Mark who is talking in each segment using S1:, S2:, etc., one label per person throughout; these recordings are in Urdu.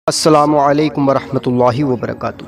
S1: السلام علیکم ورحمۃ اللہ وبرکاتہ۔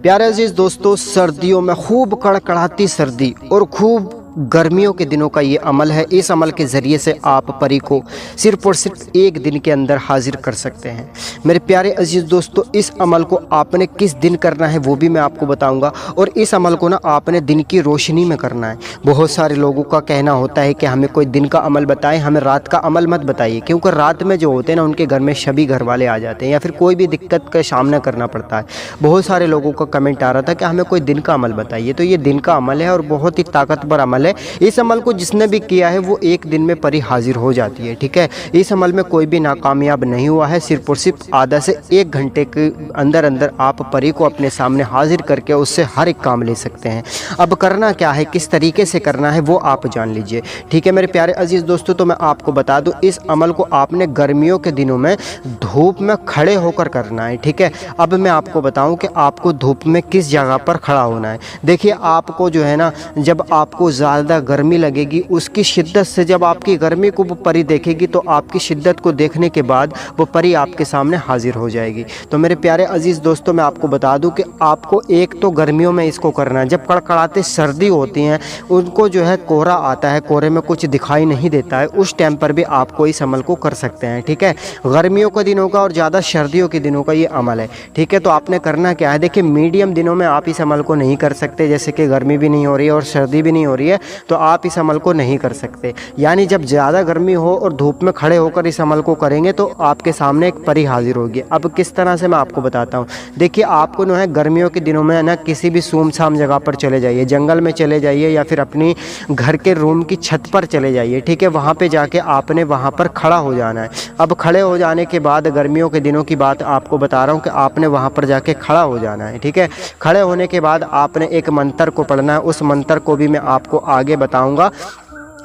S1: پیارے عزیز دوستو، سردیوں میں خوب کڑکڑاتی سردی اور خوب گرمیوں کے دنوں کا یہ عمل ہے۔ اس عمل کے ذریعے سے آپ پری کو صرف اور صرف ایک دن کے اندر حاضر کر سکتے ہیں۔ میرے پیارے عزیز دوستو، اس عمل کو آپ نے کس دن کرنا ہے وہ بھی میں آپ کو بتاؤں گا، اور اس عمل کو آپ نے دن کی روشنی میں کرنا ہے۔ بہت سارے لوگوں کا کہنا ہوتا ہے کہ ہمیں کوئی دن کا عمل بتائیں، ہمیں رات کا عمل مت بتائیے، کیونکہ رات میں جو ہوتے ہیں نا ان کے گھر میں شبی گھر والے آ جاتے ہیں یا پھر کوئی بھی دقت کا سامنا کرنا پڑتا ہے۔ بہت سارے لوگوں کا کمنٹ آ رہا تھا کہ ہمیں کوئی دن کا عمل بتائیے، تو یہ دن کا عمل ہے اور بہت ہی طاقتور عمل ہے۔ اس عمل کو جس نے بھی کیا ہے وہ ایک دن میں پری حاضر ہو جاتی ہے، ٹھیک ہے۔ اس عمل میں کوئی بھی ناکامیاب نہیں ہوا ہے، صرف اور صرف آدھا سے ایک گھنٹے کے اندر آپ پری کو اپنے سامنے حاضر کر کے اس سے ہر ایک کام لے سکتے ہیں۔ اب کرنا کیا ہے، کس طریقے سے کرنا ہے وہ آپ جان لیجئے، ٹھیک ہے میرے پیارے عزیز دوستو۔ تو میں آپ کو بتا دوں، اس عمل کو آپ نے گرمیوں کے دنوں میں دھوپ میں کھڑے ہو کر کرنا ہے، ٹھیک ہے۔ اب میں آپ کو بتاؤں کہ آپ کو دھوپ میں کس جگہ پر کھڑا ہونا ہے۔ دیکھیے، آپ کو جو ہے نا، جب آپ کو زیادہ گرمی لگے گی، اس کی شدت سے جب آپ کی گرمی کو وہ پری دیکھے گی تو آپ کی شدت کو دیکھنے کے بعد وہ پری آپ کے سامنے حاضر ہو جائے گی۔ تو میرے پیارے عزیز دوستو، میں آپ کو بتا دوں کہ آپ کو ایک تو گرمیوں میں اس کو کرنا ہے، جب کڑکڑاتے سردی ہوتی ہیں، ان کو جو ہے کوہرا آتا ہے، کوہرے میں کچھ دکھائی نہیں دیتا ہے، اس ٹائم پر بھی آپ کو اس عمل کو کر سکتے ہیں، ٹھیک ہے۔ گرمیوں کے دنوں کا اور زیادہ سردیوں کے دنوں کا یہ عمل ہے، ٹھیک ہے۔ تو آپ نے کرنا کیا ہے، دیکھیں میڈیم دنوں میں آپ اس عمل کو نہیں کر سکتے، جیسے کہ گرمی بھی نہیں ہو رہی ہے اور سردی بھی نہیں ہو رہی ہے، تو آپ اس عمل کو نہیں کر سکتے۔ یعنی جب زیادہ گرمی ہو اور دھوپ میں کھڑے ہو کر اس عمل کو کریں گے تو آپ کے سامنے ایک پری حاضر ہوگی۔ اب کس طرح سے میں آپ کو بتاتا ہوں۔ دیکھیے، آپ کو گرمیوں کے دنوں میں کسی بھی سومسام جگہ پر چلے جائیے، جنگل میں چلے جائیے یا پھر اپنی گھر کے روم کی چھت پر چلے جائیے، ٹھیک ہے۔ وہاں پہ جا کے آپ نے وہاں پر کھڑا ہو جانا ہے۔ اب کھڑے ہو جانے کے بعد، گرمیوں کے دنوں کی بات آپ کو بتا رہا ہوں کہ آپ نے وہاں پر جا کے کھڑا ہو جانا ہے، ٹھیک ہے۔ کھڑے ہونے کے بعد آپ نے ایک منتر کو پڑھنا ہے، اس منتر کو بھی میں آپ کو آگے بتاؤں گا،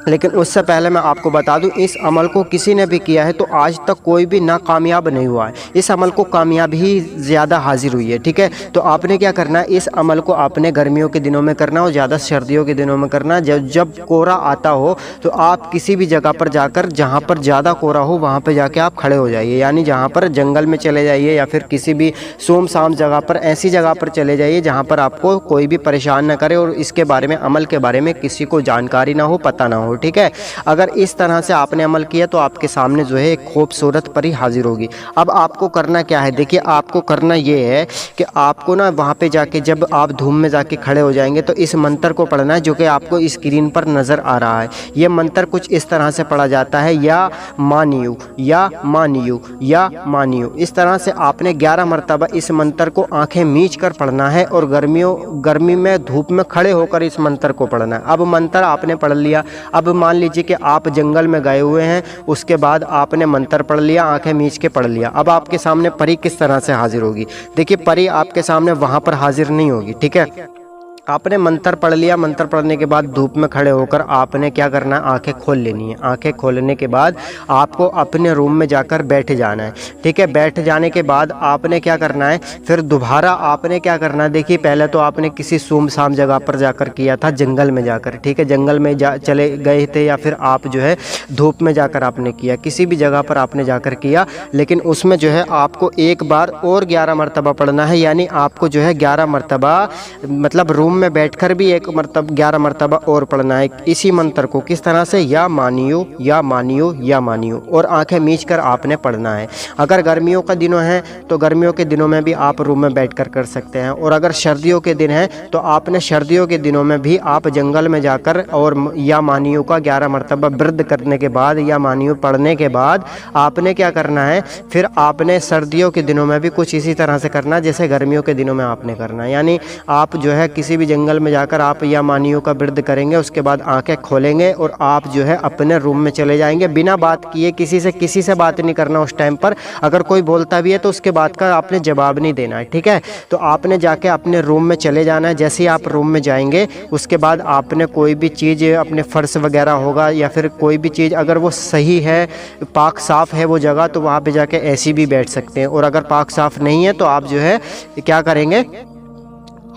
S1: لیکن اس سے پہلے میں آپ کو بتا دوں، اس عمل کو کسی نے بھی کیا ہے تو آج تک کوئی بھی ناکامیاب نہیں ہوا ہے۔ اس عمل کو کامیاب ہی زیادہ حاضر ہوئی ہے، ٹھیک ہے۔ تو آپ نے کیا کرنا ہے، اس عمل کو آپ نے گرمیوں کے دنوں میں کرنا اور زیادہ سردیوں کے دنوں میں کرنا۔ جب کوہرا آتا ہو تو آپ کسی بھی جگہ پر جا کر، جہاں پر زیادہ کوہرا ہو وہاں پہ جا کے آپ کھڑے ہو جائیے، یعنی جہاں پر جنگل میں چلے جائیے یا پھر کسی بھی سومسام جگہ پر، ایسی جگہ پر چلے جائیے جہاں پر آپ کو کوئی بھی پریشان نہ کرے اور اس کے بارے میں، عمل کے بارے میں کسی کو جانکاری نہ ہو، پتہ نہ ہو، ٹھیک ہے۔ اگر اس طرح سے آپ نے عمل کیا تو آپ کے سامنے جو ہے ایک خوبصورت پری حاضر ہوگی۔ اب آپ کو کرنا کیا ہے، دیکھیے آپ کو کرنا یہ ہے کہ آپ کو وہاں پہ جا کے، جب آپ دھوم میں جا کے کھڑے ہو جائیں گے تو اس منتر کو پڑھنا ہے جو کہ آپ کو اسکرین پر نظر آ رہا ہے۔ یہ منتر کچھ اس طرح سے پڑھا جاتا ہے، یا مانیو یا مانیو یا مانیو۔ اس طرح سے آپ نے 11 مرتبہ اس منتر کو آنکھیں میچ کر پڑھنا ہے اور گرمی میں دھوپ میں کھڑے ہو کر اس منتر کو پڑھنا ہے۔ اب منتر آپ نے پڑھ لیا، اب مان لیجیے کہ آپ جنگل میں گئے ہوئے ہیں، اس کے بعد آپ نے منتر پڑھ لیا، آنکھیں میچ کے پڑھ لیا۔ اب آپ کے سامنے پری کس طرح سے حاضر ہوگی، دیکھیے پری آپ کے سامنے وہاں پر حاضر نہیں ہوگی، ٹھیک ہے۔ آپ نے منتر پڑھ لیا، منتر پڑھنے کے بعد دھوپ میں کھڑے ہو کر آپ نے کیا کرنا ہے، آنکھیں کھول لینی ہے۔ آنکھیں کھولنے کے بعد آپ کو اپنے روم میں جا کر بیٹھ جانا ہے، ٹھیک ہے۔ بیٹھ جانے کے بعد آپ نے کیا کرنا ہے، پھر دوبارہ آپ نے کیا کرنا ہے، دیکھیے پہلے تو آپ نے کسی سومسام جگہ پر جا کر کیا تھا، جنگل میں جا کر، ٹھیک ہے۔ جنگل میں چلے گئے تھے یا پھر آپ جو ہے دھوپ میں جا کر آپ نے کیا، کسی بھی جگہ پر آپ نے جا کر کیا، لیکن اس میں جو ہے آپ کو ایک بار اور 11 مرتبہ پڑھنا ہے، یعنی آپ کو جو ہے 11 مرتبہ، مطلب روم میں بیٹھ کر بھی 11 مرتبہ اور پڑھنا ہے اسی منتر کو۔ کس طرح سے، یا مانیو یا مانیو یا مانیو، اور آنکھیں میچ کر آپ نے پڑھنا ہے۔ اگر گرمیوں کا دنوں ہے تو گرمیوں کے دنوں میں بھی آپ روم میں بیٹھ کر سکتے ہیں، اور اگر سردیوں کے دن ہیں تو آپ نے سردیوں کے دنوں میں بھی آپ جنگل میں جا کر اور یا مانیو کا 11 مرتبہ برد کرنے کے بعد، یا مانیو پڑھنے کے بعد آپ نے کیا کرنا ہے، پھر آپ نے سردیوں کے دنوں میں بھی کچھ اسی طرح سے کرنا جیسے گرمیوں کے دنوں میں آپ نے کرنا ہے۔ یعنی آپ جو ہے کسی بھی جنگل میں جا کر آپ یا مانیو کا برد کریں گے، اس کے بعد آنکھیں کھولیں گے اور آپ جو ہے اپنے روم میں چلے جائیں گے، بنا بات کیے، کسی سے بات نہیں کرنا اس ٹائم پر۔ اگر کوئی بولتا بھی ہے تو اس کے بات کا آپ نے جواب نہیں دینا ہے، ٹھیک ہے۔ تو آپ نے جا کے اپنے روم میں چلے جانا ہے۔ جیسے ہی آپ روم میں جائیں گے اس کے بعد آپ نے کوئی بھی چیز، اپنے فرش وغیرہ ہوگا یا پھر کوئی بھی چیز، اگر وہ صحیح ہے، پاک صاف ہے وہ جگہ، تو وہاں پہ جا کے ایسی بھی بیٹھ سکتے ہیں، اور اگر پاک صاف نہیں ہے تو آپ جو ہے کیا کریں گے،